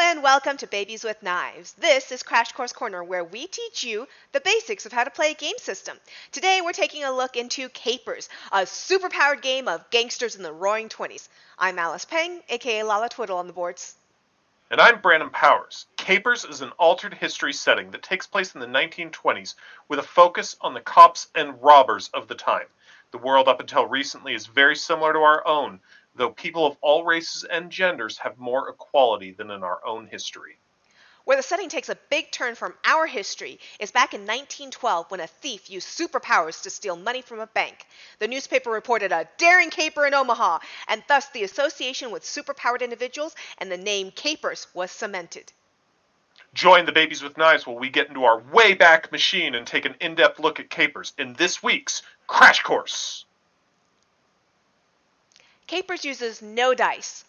and welcome to Babies with Knives. This is Crash Course Corner, where we teach you the basics of how to play a game system. Today we're taking a look into Capers, a superpowered game of gangsters in the roaring 20s. I'm Alice Peng, aka Lala Twiddle on the boards. And I'm Brandon Powers. Capers is an altered history setting that takes place in the 1920s with a focus on the cops and robbers of the time. The world up until recently is very similar to our own, though people of all races and genders have more equality than in our own history. Where the setting takes a big turn from our history is back in 1912 when a thief used superpowers to steal money from a bank. The newspaper reported a daring caper in Omaha, and thus the association with superpowered individuals and the name Capers was cemented. Join the Babies with Knives while we get into our way back machine and take an in-depth look at capers in this week's Crash Course. Capers uses no dice.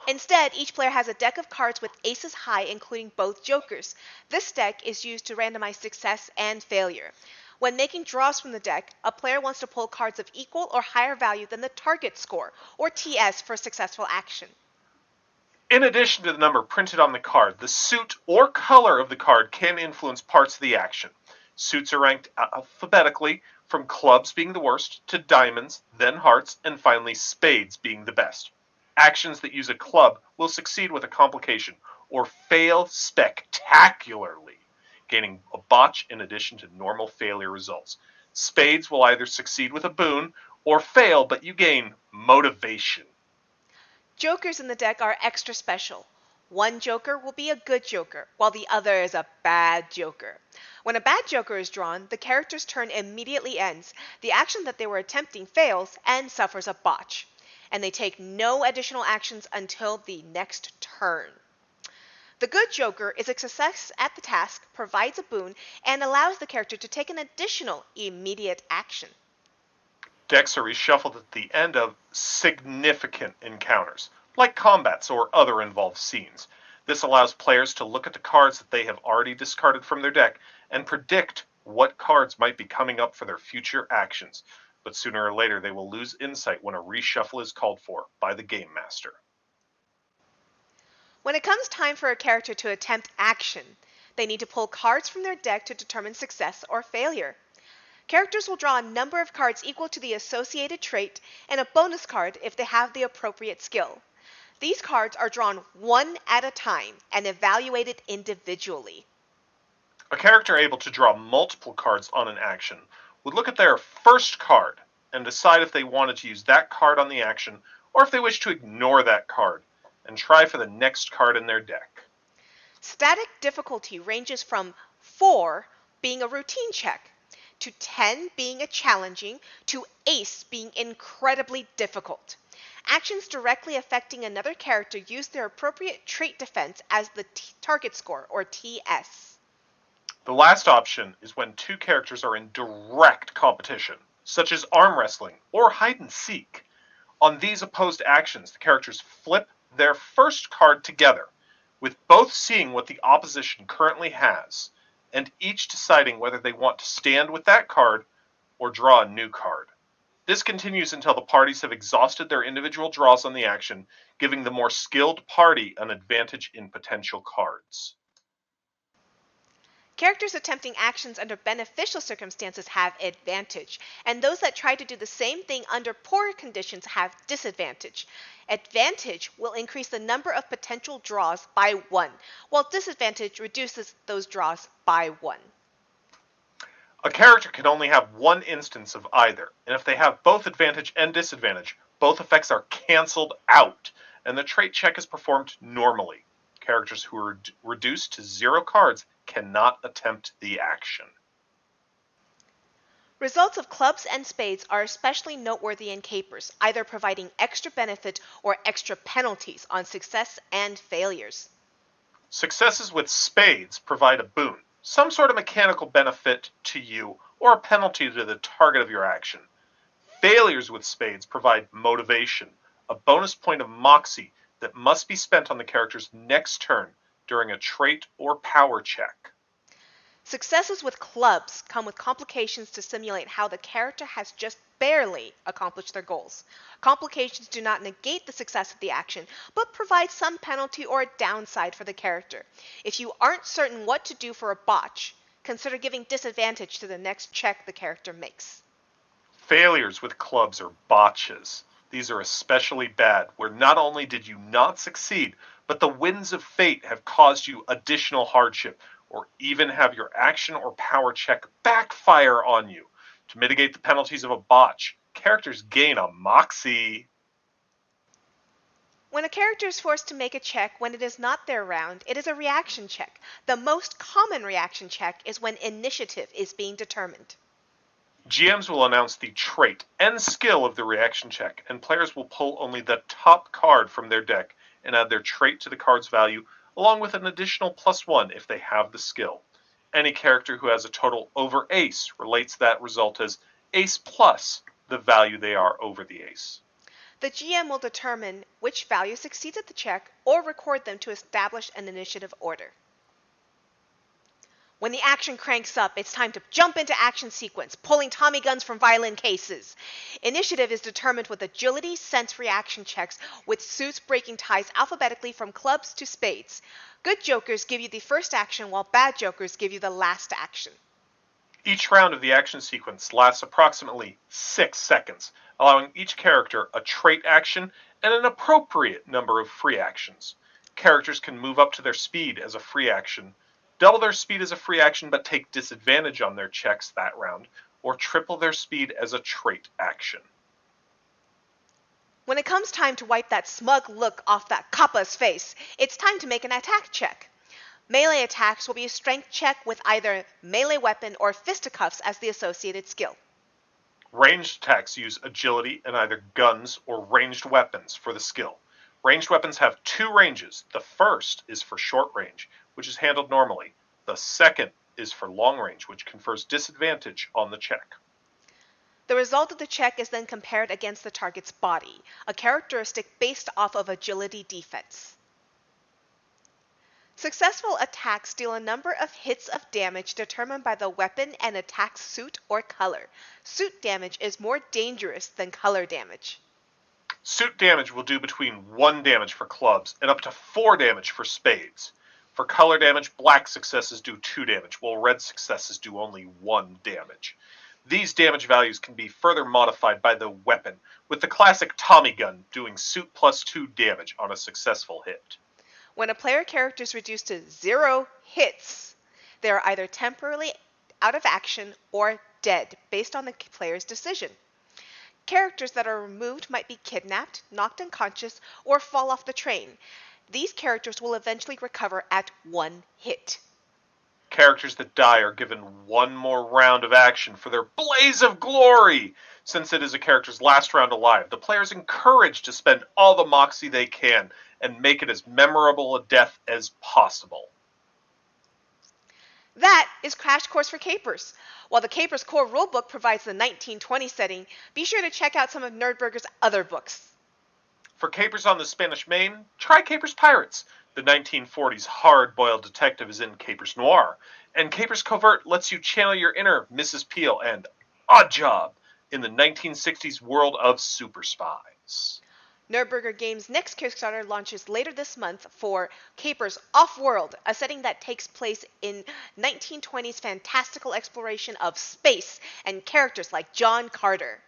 Instead, each player has a deck of cards with aces high, including both jokers. This deck is used to randomize success and failure. When making draws from the deck, a player wants to pull cards of equal or higher value than the target score, or TS for successful action. In addition to the number printed on the card, the suit or color of the card can influence parts of the action. Suits are ranked alphabetically, from clubs being the worst to diamonds, then hearts, and finally spades being the best. Actions that use a club will succeed with a complication, or fail spectacularly, gaining a botch in addition to normal failure results. Spades will either succeed with a boon, or fail, but you gain motivation. Jokers in the deck are extra special. One joker will be a good joker, while the other is a bad joker. When a bad joker is drawn, the character's turn immediately ends, the action that they were attempting fails, and suffers a botch. And they take no additional actions until the next turn. The good joker is a success at the task, provides a boon, and allows the character to take an additional immediate action. Decks are reshuffled at the end of significant encounters, like combats or other involved scenes. This allows players to look at the cards that they have already discarded from their deck and predict what cards might be coming up for their future actions. But sooner or later they will lose insight when a reshuffle is called for by the Game Master. When it comes time for a character to attempt action, they need to pull cards from their deck to determine success or failure. Characters will draw a number of cards equal to the associated trait and a bonus card if they have the appropriate skill. These cards are drawn one at a time and evaluated individually. A character able to draw multiple cards on an action would look at their first card and decide if they wanted to use that card on the action or if they wish to ignore that card and try for the next card in their deck. Static difficulty ranges from 4 being a routine check, to 10 being a challenging, to ace being incredibly difficult. Actions directly affecting another character use their appropriate trait defense as the target score, or TS. The last option is when two characters are in direct competition, such as arm wrestling or hide and seek. On these opposed actions, the characters flip their first card together, with both seeing what the opposition currently has, and each deciding whether they want to stand with that card or draw a new card. This continues until the parties have exhausted their individual draws on the action, giving the more skilled party an advantage in potential cards. Characters attempting actions under beneficial circumstances have advantage, and those that try to do the same thing under poor conditions have disadvantage. Advantage will increase the number of potential draws by 1, while disadvantage reduces those draws by 1. A character can only have one instance of either, and if they have both advantage and disadvantage, both effects are cancelled out, and the trait check is performed normally. Characters who are reduced to 0 cards cannot attempt the action. Results of clubs and spades are especially noteworthy in capers, either providing extra benefit or extra penalties on success and failures. Successes with spades provide a boon, some sort of mechanical benefit to you, or a penalty to the target of your action. Failures with spades provide motivation, a bonus point of moxie that must be spent on the character's next turn during a trait or power check. Successes with clubs come with complications to simulate how the character has just barely accomplished their goals. Complications do not negate the success of the action, but provide some penalty or downside for the character. If you aren't certain what to do for a botch, consider giving disadvantage to the next check the character makes. Failures with clubs are botches. These are especially bad, where not only did you not succeed, but the winds of fate have caused you additional hardship, or even have your action or power check backfire on you. To mitigate the penalties of a botch, characters gain a moxie. When a character is forced to make a check when it is not their round, it is a reaction check. The most common reaction check is when initiative is being determined. GMs will announce the trait and skill of the reaction check, and players will pull only the top card from their deck and add their trait to the card's value, along with an additional +1 if they have the skill. Any character who has a total over ace relates that result as ace plus the value they are over the ace. The GM will determine which value succeeds at the check or record them to establish an initiative order. When the action cranks up, it's time to jump into action sequence, pulling Tommy guns from violin cases. Initiative is determined with agility, sense reaction checks, with suits breaking ties alphabetically from clubs to spades. Good jokers give you the first action, while bad jokers give you the last action. Each round of the action sequence lasts approximately 6 seconds, allowing each character a trait action and an appropriate number of free actions. Characters can move up to their speed as a free action, double their speed as a free action but take disadvantage on their checks that round, or triple their speed as a trait action. When it comes time to wipe that smug look off that Kappa's face, it's time to make an attack check. Melee attacks will be a strength check with either melee weapon or fisticuffs as the associated skill. Ranged attacks use agility and either guns or ranged weapons for the skill. Ranged weapons have 2 ranges. The first is for short range, which is handled normally. The second is for long range, which confers disadvantage on the check. The result of the check is then compared against the target's body, a characteristic based off of agility defense. Successful attacks deal a number of hits of damage determined by the weapon and attack suit or color. Suit damage is more dangerous than color damage. Suit damage will do between 1 damage for clubs and up to 4 damage for spades. For color damage, black successes do 2 damage, while red successes do only 1 damage. These damage values can be further modified by the weapon, with the classic Tommy gun doing suit +2 damage on a successful hit. When a player character is reduced to 0 hits, they are either temporarily out of action or dead, based on the player's decision. Characters that are removed might be kidnapped, knocked unconscious, or fall off the train. These characters will eventually recover at 1 hit. Characters that die are given 1 more round of action for their blaze of glory. Since it is a character's last round alive, the player is encouraged to spend all the moxie they can and make it as memorable a death as possible. That is Crash Course for Capers. While the Capers core rulebook provides the 1920 setting, be sure to check out some of Nerdburger's other books. For Capers on the Spanish Main, try Capers Pirates. The 1940s hard-boiled detective is in Capers Noir, and Capers Covert lets you channel your inner Mrs. Peel and Odd Job in the 1960s world of super spies. Nerdburger Games' next Kickstarter launches later this month for Capers Off-World, a setting that takes place in 1920s fantastical exploration of space and characters like John Carter.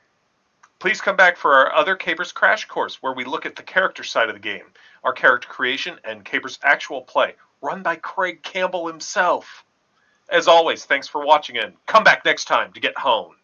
Please come back for our other Capers Crash Course, where we look at the character side of the game, our character creation, and Capers' actual play, run by Craig Campbell himself. As always, thanks for watching, and come back next time to get honed.